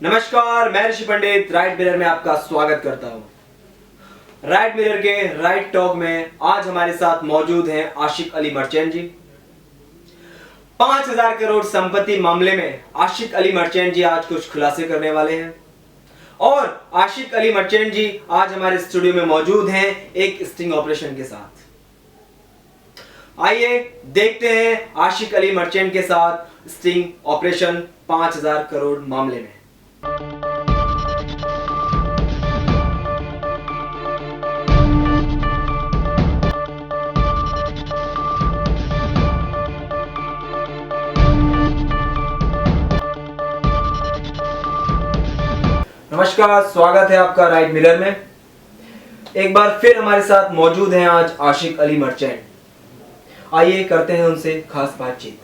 नमस्कार, मैं ऋषि पंडित right mirror में आपका स्वागत करता हूं। राइट मिरर के राइट टॉक में आज हमारे साथ मौजूद हैं आशिक अली मर्चेंट जी। 5,000 करोड़ संपत्ति मामले में आशिक अली मर्चेंट जी आज कुछ खुलासे करने वाले हैं और आशिक अली मर्चेंट जी आज हमारे स्टूडियो में मौजूद हैं एक स्टिंग ऑपरेशन के साथ। आइए देखते हैं आशिक अली मर्चेंट के साथ स्टिंग ऑपरेशन 5,000 करोड़ मामले में। नमस्कार, स्वागत है आपका राइट मिरर में। एक बार फिर हमारे साथ मौजूद हैं आज आशिक अली मर्चेंट। आइए करते हैं उनसे खास बातचीत।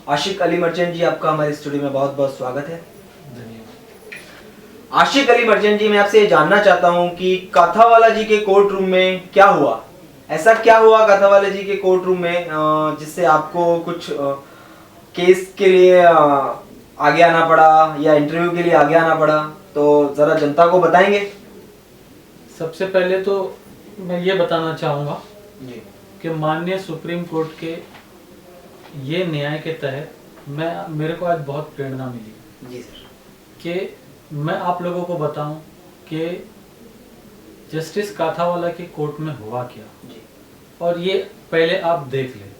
आशिक अली मर्चेंट जी, आपका हमारे स्टूडियो में बहुत बहुत स्वागत है। आशिक अली मर्चेंट जी, मैं आपसे ये जानना चाहता हूं कि काथावाला जी के कोर्ट रूम में क्या हुआ? ऐसा क्या हुआ काथावाला जी के कोर्ट रूम में जिससे आपको कुछ केस के लिए आगे आना पड़ा या इंटरव्यू के लिए आगे आना पड़ा? तो जरा जनता को बताएंगे। सबसे पहले तो मैं ये बताना चाहूँगा जी कि माननीय सुप्रीम कोर्ट के ये न्याय के तहत मेरे को आज बहुत प्रेरणा मिली जी सर कि मैं आप लोगों को बताऊं कि जस्टिस काथावाला के कोर्ट में हुआ क्या जी। और ये पहले आप देख लें।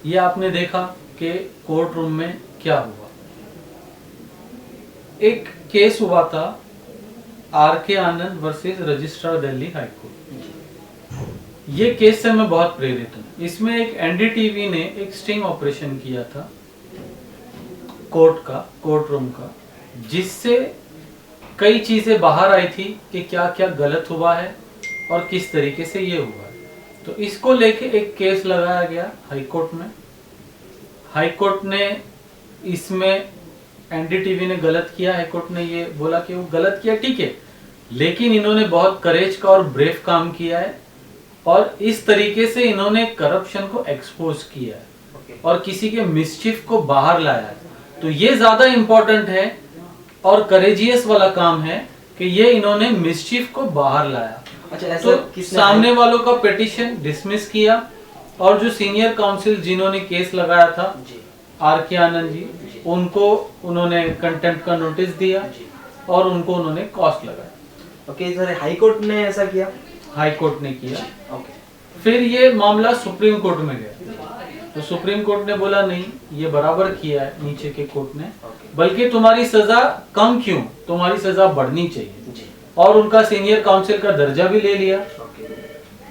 ये आपने देखा कि कोर्ट रूम में क्या हुआ। एक केस हुआ था R K. Anand versus registrar Delhi high court. ये केस से मैं बहुत प्रेरित हूँ। इसमें एक एनडीटीवी ने एक स्टिंग ऑपरेशन किया था कोर्ट रूम का, जिससे कई चीजें बाहर आई थी कि क्या क्या गलत हुआ है और किस तरीके से ये हुआ है। तो इसको लेके एक केस लगाया गया हाई कोर्ट में। हाई कोर्ट ने इसमें एनडीटीवी ने गलत किया, हाई कोर्ट ने ये बोला कि वो गलत किया, ठीक है, लेकिन इन्होंने बहुत करेज का और ब्रेव काम किया है और इस तरीके से इन्होंने करप्शन को एक्सपोज किया है और किसी के मिसचिफ को बाहर लाया है। तो ये ज्यादा इंपॉर्टेंट है और करेजियस वाला काम है कि ये इन्होंने मिसचिफ को बाहर लाया। अच्छा, तो सामने वालों का पिटीशन डिसमिस किया और जो सीनियर काउंसिल जिन्होंने केस लगाया था आर.के. आनंद जी, उनको उन्होंने कंटेम्प्ट का नोटिस दिया और उनको उन्होंने कॉस्ट लगाया। ओके सर, हाई कोर्ट ने ऐसा किया? हाई कोर्ट ने किया। ओके। फिर ये मामला सुप्रीम कोर्ट में गया तो सुप्रीम कोर्ट ने बोला नहीं, ये बराबर किया है नीचे के कोर्ट ने, बल्कि तुम्हारी सजा कम क्यों, तुम्हारी सजा बढ़नी चाहिए। और उनका सीनियर काउंसिल का दर्जा भी ले लिया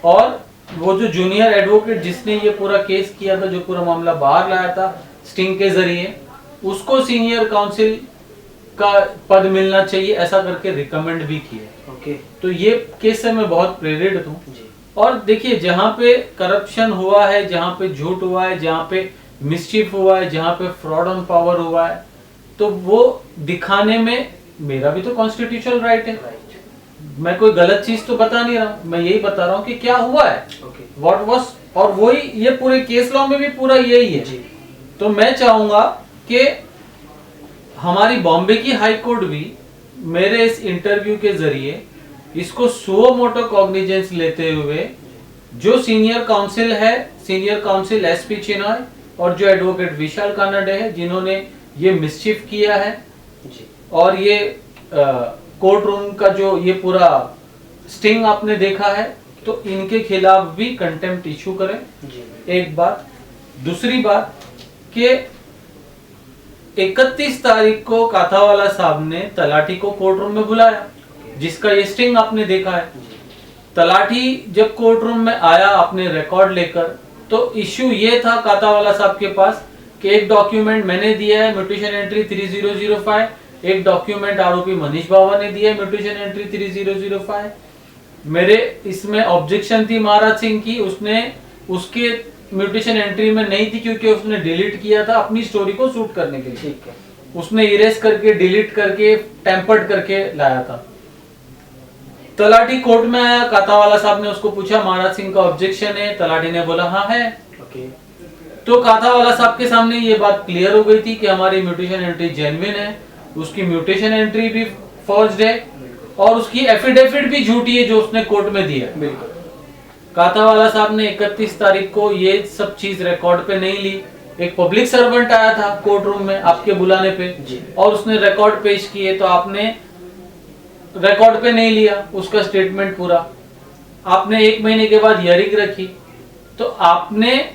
और वो जो जूनियर एडवोकेट जिसने ये पूरा केस किया था, जो पूरा मामला बाहर लाया था स्टिंग के जरिए, उसको सीनियर काउंसिल का पद मिलना चाहिए, ऐसा करके रिकमेंड भी किया। ओके। तो ये केस से मैं बहुत प्रेरित हूँ। और देखिए, जहाँ पे करप्शन हुआ है, जहाँ पे झूठ हुआ है, जहाँ पे मिसचिफ हुआ है, जहाँ पे फ्रॉड ऑन पावर हुआ है, तो वो दिखाने में मेरा भी तो कॉन्स्टिट्यूशनल राइट है। मैं कोई गलत चीज तो बता नहीं रहा हूँ, मैं यही बता रहा हूँ कि क्या हुआ है, व्हाट वाज, और वही ये पूरे केस लॉ में भी पूरा यही है। तो मैं चाहूंगा कि हमारी बॉम्बे की हाई कोर्ट भी मेरे इस इंटरव्यू के जरिए इसको सुओ मोटो कॉग्निजेंस लेते हुए जो सीनियर काउंसिल एसपी चिनॉय और जो एडवोकेट विशाल कानडे है, जिन्होंने ये मिसचिफ किया है जी और ये कोर्ट रूम का जो ये पूरा स्टिंग आपने देखा है, तो इनके खिलाफ भी कंटेम्प्ट इशू करें। जी एक बात। दूसरी बात कि 31 तारीख को काथावाला साहब ने तलाठी को कोर्ट रूम में बुलाया, जिसका ये स्टिंग आपने देखा है। तलाठी जब कोर्ट रूम में आया अपने रिकॉर्ड लेकर, तो इश्यू ये था काथावाला साहब के पास कि एक डॉक्यूमेंट मैंने दिया है म्यूटेशन एंट्री 3005, एक डॉक्यूमेंट आरोपी मनीष बावा ने दिया है म्यूटेशन एंट्री 3005। मेरे इसमें ऑब्जेक्शन थी महाराज सिंह की, उसने उसके म्यूटेशन एंट्री में नहीं थी क्योंकि उसने डिलीट किया था अपनी स्टोरी को शूट करने के लिए। ठीक है। उसने इरेज करके, डिलीट करके, टेम्पर्ड करके लाया था। तलाठी कोर्ट में आया, काथावाला साहब ने उसको पूछा महाराज सिंह का ऑब्जेक्शन है? तलाठी ने बोला हाँ है। ओके। तो काथावाला साहब के सामने ये बात क्लियर हो गई थी कि हमारी म्यूटेशन एंट्री जेन्युइन है, उसकी म्यूटेशन एंट्री भी फॉर्ज्ड है और उसकी एफिडेविट भी झूठी है जो उसने कोर्ट में दिया। बिल्कुल। काथावाला साहब ने 31 तारीख को ये सब चीज रिकॉर्ड पे नहीं ली। एक पब्लिक सर्वेंट आया था कोर्ट रूम में आपके बुलाने पे जी। और उसने रिकॉर्ड पेश किए, तो आपने रिकॉर्ड पे नहीं लिया उसका स्टेटमेंट पूरा। आपने 1 महीने के बाद हियरिंग रखी, तो आपने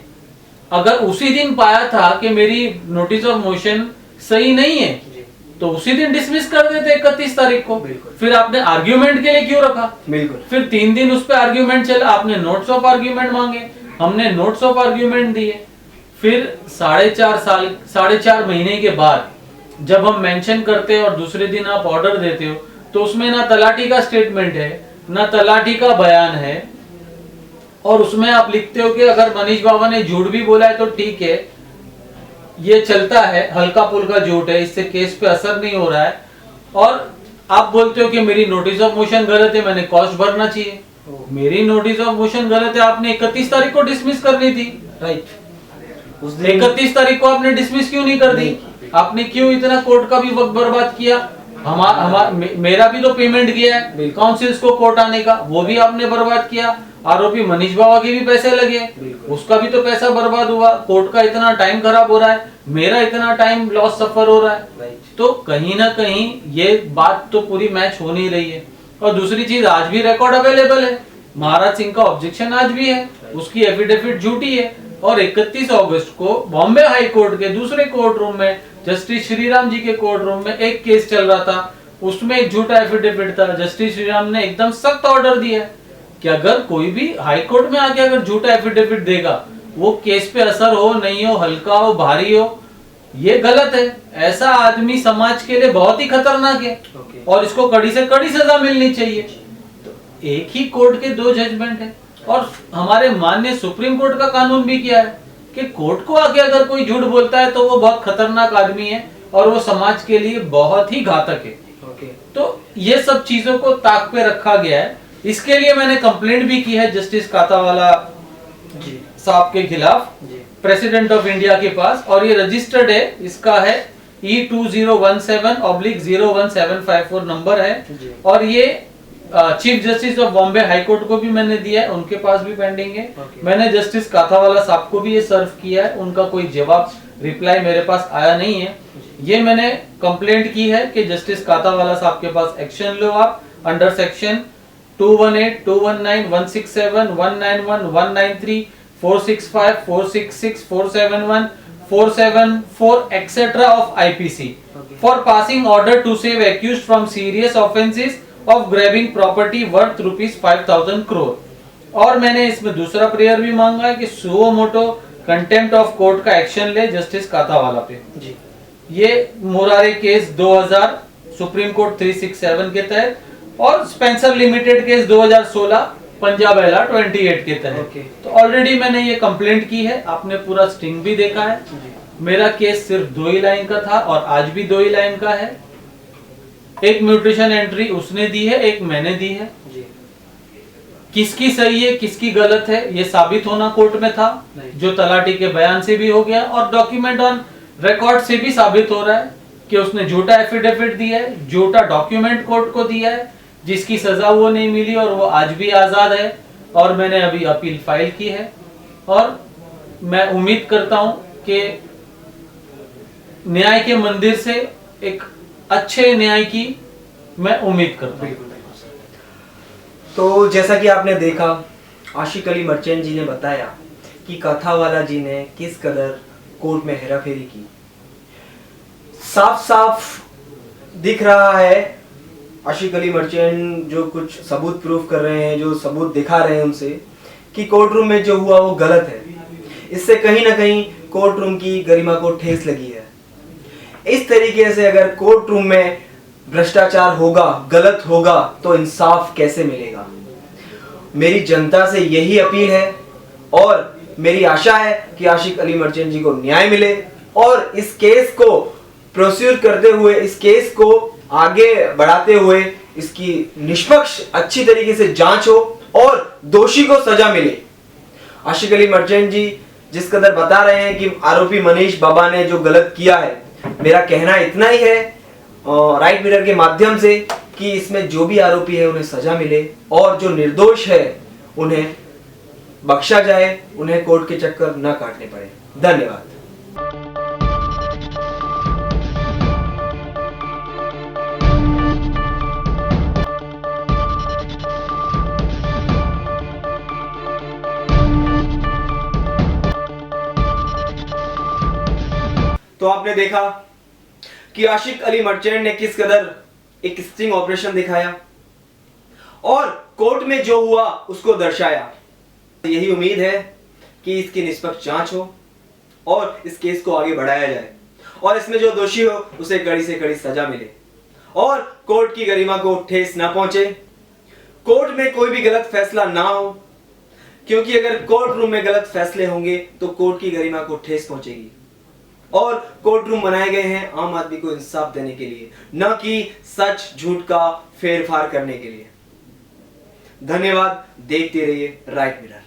अगर उसी दिन पाया था कि मेरी नोटिस ऑफ मोशन सही नहीं है, तो उसी दिन डिसमिस कर देते 31 तारीख को। फिर आपने आर्ग्यूमेंट के लिए क्यों रखा? बिल्कुल। फिर 3 दिन उस पर आर्ग्यूमेंट चला, आपने नोट्स ऑफ आर्ग्यूमेंट मांगे, हमने नोट्स ऑफ आर्ग्यूमेंट दिए। फिर 4.5 महीने के बाद जब हम मेंशन करते हैं और दूसरे दिन आप ऑर्डर देते हो, तो उसमें ना तलाठी का स्टेटमेंट है, ना तलाठी का बयान है, और उसमें आप लिखते हो कि अगर मनीष बाबा ने झूठ भी बोला है तो ठीक है, ये चलता है, हल्का फुल्का झूठ है, इससे केस पे असर नहीं हो रहा है। और आप बोलते हो कि मेरी नोटिस ऑफ मोशन गलत है, मैंने कॉस्ट भरना चाहिए। मेरी नोटिस ऑफ मोशन गलत है, आपने 31 तारीख को डिसमिस करनी थी। राइट। उस दिन 31 तारीख को आपने डिसमिस क्यों नहीं कर दी? आपने क्यों इतना कोर्ट का भी वक्त बर्बाद किया? मेरा भी तो पेमेंट गया है काउंसिल्स को कोर्ट आने का, वो भी आपने बर्बाद किया। आरोपी मनीष बाबा के भी पैसे लगे, उसका भी तो पैसा बर्बाद हुआ। कोर्ट का इतना टाइम खराब हो रहा है, मेरा इतना टाइम लॉस सफर हो रहा है। तो कहीं ना कहीं ये बात तो पूरी मैच हो नहीं रही है। और दूसरी चीज, आज भी रिकॉर्ड अवेलेबल है, महाराज सिंह का ऑब्जेक्शन आज भी है, उसकी एफिडेविट झूठी है। और 31 अगस्त को बॉम्बे हाई कोर्ट के दूसरे कोर्ट रूम में, जस्टिस श्रीराम जी के कोर्ट रूम में एक केस चल रहा था, उसमें एक झूठा एफिडेविट था। जस्टिस श्रीराम ने एकदम सख्त ऑर्डर दिया कि अगर कोई भी हाई कोर्ट में आके अगर झूठा एफिडेविट देगा, वो केस पे असर हो नहीं हो, हल्का हो भारी हो, ये गलत है। ऐसा आदमी समाज के लिए बहुत ही खतरनाक है और इसको कड़ी से कड़ी सजा मिलनी चाहिए। तो एक ही कोर्ट के 2 जजमेंट है। और हमारे माननीय सुप्रीम कोर्ट का कानून भी किया है कि कोर्ट को आके अगर कोई झूठ बोलता है तो वो बहुत खतरनाक आदमी है और वो समाज के लिए बहुत ही घातक है। तो ये सब चीजों को ताक पे रखा गया है। इसके लिए मैंने कंप्लेंट भी की है जस्टिस काथावाला साहब के खिलाफ प्रेसिडेंट ऑफ इंडिया के पास, और ये रजिस्टर्ड है, इसका है E2017/01754 नंबर है। और ये chief justice of Bombay high court को भी मैंने दिया है, उनके पास भी पेंडिंग है। मैंने जस्टिस काथावाला साहब को भी ये सर्व किया है, उनका कोई जवाब रिप्लाई मेरे पास आया नहीं है। ये मैंने कंप्लेंट की है कि जस्टिस काथावाला साहब के पास एक्शन लो आप under section 218, 219, 167, 191, 193, 465, 466, 471, 474 etc. of IPC for passing order to save accused from serious offences of grabbing property worth ₹5,000 crore। और मैंने इसमें दूसरा प्रेयर भी मांगा है कि suo motu contempt of court का एक्शन ले जस्टिस काथावाला पे। जी। ये मुरारे केस 2000 सुप्रीम कोर्ट 367 के तहत और स्पेंसर लिमिटेड केस 2016 पंजाब एला 28 के तहत। तो ऑलरेडी मैंने ये कंप्लेंट की है, आपने पूरा स्टिंग भी देखा है। मेरा केस सिर्फ 2 ही लाइन का था और आज भी 2 ही लाइन का है। एक म्यूटेशन एंट्री उसने दी है, एक मैंने दी है। किसकी सही है किसकी गलत है ये साबित होना कोर्ट में था, जो तलाटी के बयान से भी हो गया और डॉक्यूमेंट ऑन रिकॉर्ड से भी साबित हो रहा है कि उसने झूठा एफिडेविट दिया है, झूठा डॉक्यूमेंट कोर्ट को दिया है, जिसकी सजा वो नहीं मिली और वो आज भी आजाद है। और मैंने अभी अपील फाइल की है और मैं उम्मीद करता हूं कि न्याय के मंदिर से एक अच्छे न्याय की मैं उम्मीद करता हूं। तो जैसा कि आपने देखा, आशिक अली मर्चेंट जी ने बताया कि कथावाला जी ने किस कदर कोर्ट में हेराफेरी की। साफ साफ दिख रहा है आशिक अली मर्चेंट जो कुछ सबूत प्रूफ कर रहे हैं, जो सबूत दिखा रहे हैं उनसे, कि कोर्ट रूम में जो हुआ वो गलत है। इससे कहीं ना कहीं कोर्ट रूम की गरिमा को ठेस लगी है। इस तरीके से अगर कोर्ट रूम में भ्रष्टाचार होगा, गलत होगा, तो इंसाफ कैसे मिलेगा। मेरी जनता से यही अपील है और मेरी आशा है कि आशिक अली मर्चेंट जी को न्याय मिले और इस केस को प्रोसीड करते हुए, इस केस को आगे बढ़ाते हुए इसकी निष्पक्ष अच्छी तरीके से जांच हो और दोषी को सजा मिले। आशिक अली मर्चेंट जी जिस कदर बता रहे हैं कि आरोपी मनीष बाबा ने जो गलत किया है, मेरा कहना इतना ही है राइट मिरर के माध्यम से कि इसमें जो भी आरोपी है उन्हें सजा मिले और जो निर्दोष है उन्हें बख्शा जाए, उन्हें कोर्ट के चक्कर न काटने पड़े। धन्यवाद। तो आपने देखा कि आशिक अली मर्चेंट ने किस कदर एक स्टिंग ऑपरेशन दिखाया और कोर्ट में जो हुआ उसको दर्शाया। यही उम्मीद है कि इसकी निष्पक्ष जांच हो और इस केस को आगे बढ़ाया जाए और इसमें जो दोषी हो उसे कड़ी से कड़ी सजा मिले और कोर्ट की गरिमा को ठेस ना पहुंचे, कोर्ट में कोई भी गलत फैसला ना हो, क्योंकि अगर कोर्ट रूम में गलत फैसले होंगे तो कोर्ट की गरिमा को ठेस पहुंचेगी। और कोर्ट रूम बनाए गए हैं आम आदमी को इंसाफ देने के लिए, न कि सच झूठ का फेरफार करने के लिए। धन्यवाद। देखते रहिए राइट मिरर।